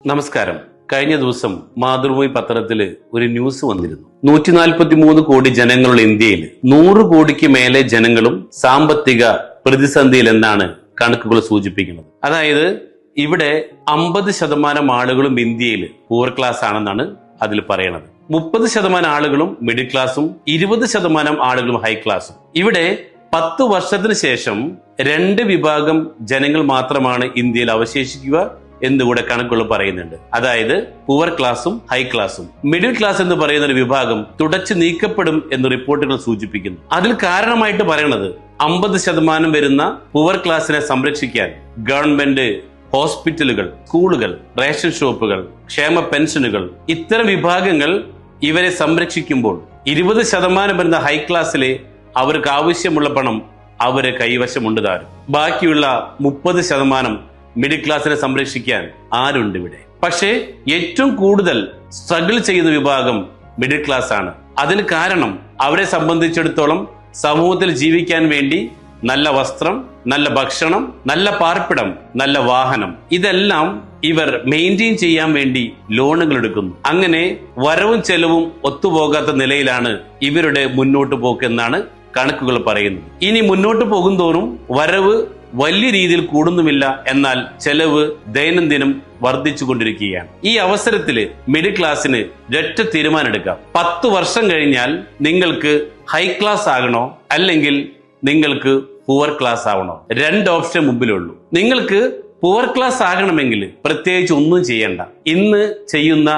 നമസ്കാരം. കഴിഞ്ഞ ദിവസം മാതൃഭൂമി പത്രത്തില് ഒരു ന്യൂസ് വന്നിരുന്നു. 143 കോടി ജനങ്ങളുള്ള ഇന്ത്യയിൽ 100 കോടിക്ക് മേലെ ജനങ്ങളും സാമ്പത്തിക പ്രതിസന്ധിയിൽ എന്നാണ് കണക്കുകൾ സൂചിപ്പിക്കുന്നത്. അതായത് ഇവിടെ 50% ആളുകളും ഇന്ത്യയിൽ പൂർ ക്ലാസ് ആണെന്നാണ് അതിൽ പറയണത്. 30% ആളുകളും മിഡിൽ ക്ലാസും 20% ആളുകളും ഹൈ ക്ലാസും. ഇവിടെ 10 വർഷത്തിന് ശേഷം 2 വിഭാഗം ജനങ്ങൾ മാത്രമാണ് ഇന്ത്യയിൽ അവശേഷിക്കുക എന്നുകൂടെ കണക്കുകൾ പറയുന്നുണ്ട്. അതായത് പുവർ ക്ലാസും ഹൈ ക്ലാസും. മിഡിൽ ക്ലാസ് എന്ന് പറയുന്ന ഒരു വിഭാഗം തുടച്ചു നീക്കപ്പെടും എന്ന് റിപ്പോർട്ടുകൾ സൂചിപ്പിക്കുന്നു. അതിൽ കാരണമായിട്ട് പറയുന്നത് 50% വരുന്ന പുവർ ക്ലാസിനെ സംരക്ഷിക്കാൻ ഗവൺമെന്റ് ഹോസ്പിറ്റലുകൾ, സ്കൂളുകൾ, റേഷൻ ഷോപ്പുകൾ, ക്ഷേമ പെൻഷനുകൾ, ഇത്തരം വിഭാഗങ്ങൾ ഇവരെ സംരക്ഷിക്കുമ്പോൾ 20% വരുന്ന ഹൈ ക്ലാസ്സിലെ അവർക്ക് ആവശ്യമുള്ള പണം അവരെ കൈവശമുണ്ട് താനും. ബാക്കിയുള്ള 30% മിഡിൽ ക്ലാസിനെ സംരക്ഷിക്കാൻ ആരുണ്ട് ഇവിടെ? പക്ഷേ ഏറ്റവും കൂടുതൽ സ്ട്രഗിൾ ചെയ്യുന്ന വിഭാഗം മിഡിൽ ക്ലാസ് ആണ്. അതിന് കാരണം അവരെ സംബന്ധിച്ചിടത്തോളം സമൂഹത്തിൽ ജീവിക്കാൻ വേണ്ടി നല്ല വസ്ത്രം, നല്ല ഭക്ഷണം, നല്ല പാർപ്പിടം, നല്ല വാഹനം, ഇതെല്ലാം ഇവർ മെയിൻറ്റെയിൻ ചെയ്യാൻ വേണ്ടി ലോണുകൾ എടുക്കുന്നു. അങ്ങനെ വരവും ചെലവും ഒത്തുപോകാത്ത നിലയിലാണ് ഇവരുടെ മുന്നോട്ട് പോക്ക് എന്നാണ് കണക്കുകൾ പറയുന്നത്. ഇനി മുന്നോട്ട് പോകുന്തോറും വരവ് വലിയ രീതിയിൽ കൂടുന്നുമില്ല, എന്നാൽ ചെലവ് ദൈനംദിനം വർദ്ധിച്ചുകൊണ്ടിരിക്കുകയാണ്. ഈ അവസരത്തിൽ മിഡിൽ ക്ലാസ്സിന് ഒരൊറ്റ തീരുമാനം എടുക്കാം. 10 വർഷം കഴിഞ്ഞാൽ നിങ്ങൾക്ക് ഹൈ ക്ലാസ് ആകണോ അല്ലെങ്കിൽ നിങ്ങൾക്ക് പുവർ ക്ലാസ് ആവണോ? 2 ഓപ്ഷൻ മുമ്പിലുള്ളൂ. നിങ്ങൾക്ക് പുവർ ക്ലാസ് ആകണമെങ്കിൽ പ്രത്യേകിച്ച് ഒന്നും ചെയ്യണ്ട. ഇന്ന് ചെയ്യുന്ന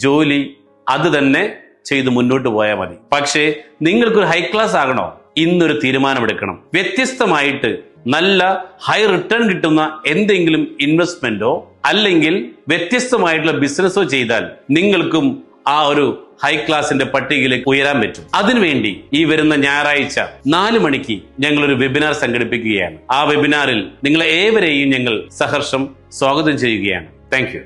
ജോലി അത് തന്നെ ചെയ്ത് മുന്നോട്ട് പോയാൽ മതി. പക്ഷേ നിങ്ങൾക്കൊരു ഹൈ ക്ലാസ് ആകണോ? ഇന്നൊരു തീരുമാനമെടുക്കണം. വ്യത്യസ്തമായിട്ട് നല്ല ഹൈ റിട്ടേൺ കിട്ടുന്ന എന്തെങ്കിലും ഇൻവെസ്റ്റ്മെന്റോ അല്ലെങ്കിൽ വ്യത്യസ്തമായിട്ടുള്ള ബിസിനസ്സോ ചെയ്താൽ നിങ്ങൾക്കും ആ ഒരു ഹൈ ക്ലാസിന്റെ പട്ടികയിലേക്ക് ഉയരാൻ പറ്റും. അതിനുവേണ്ടി ഈ വരുന്ന ഞായറാഴ്ച 4 മണിക്ക് ഞങ്ങളൊരു വെബിനാർ സംഘടിപ്പിക്കുകയാണ്. ആ വെബിനാറിൽ നിങ്ങളെ ഏവരെയും ഞങ്ങൾ സഹർഷം സ്വാഗതം ചെയ്യുകയാണ്. Thank you.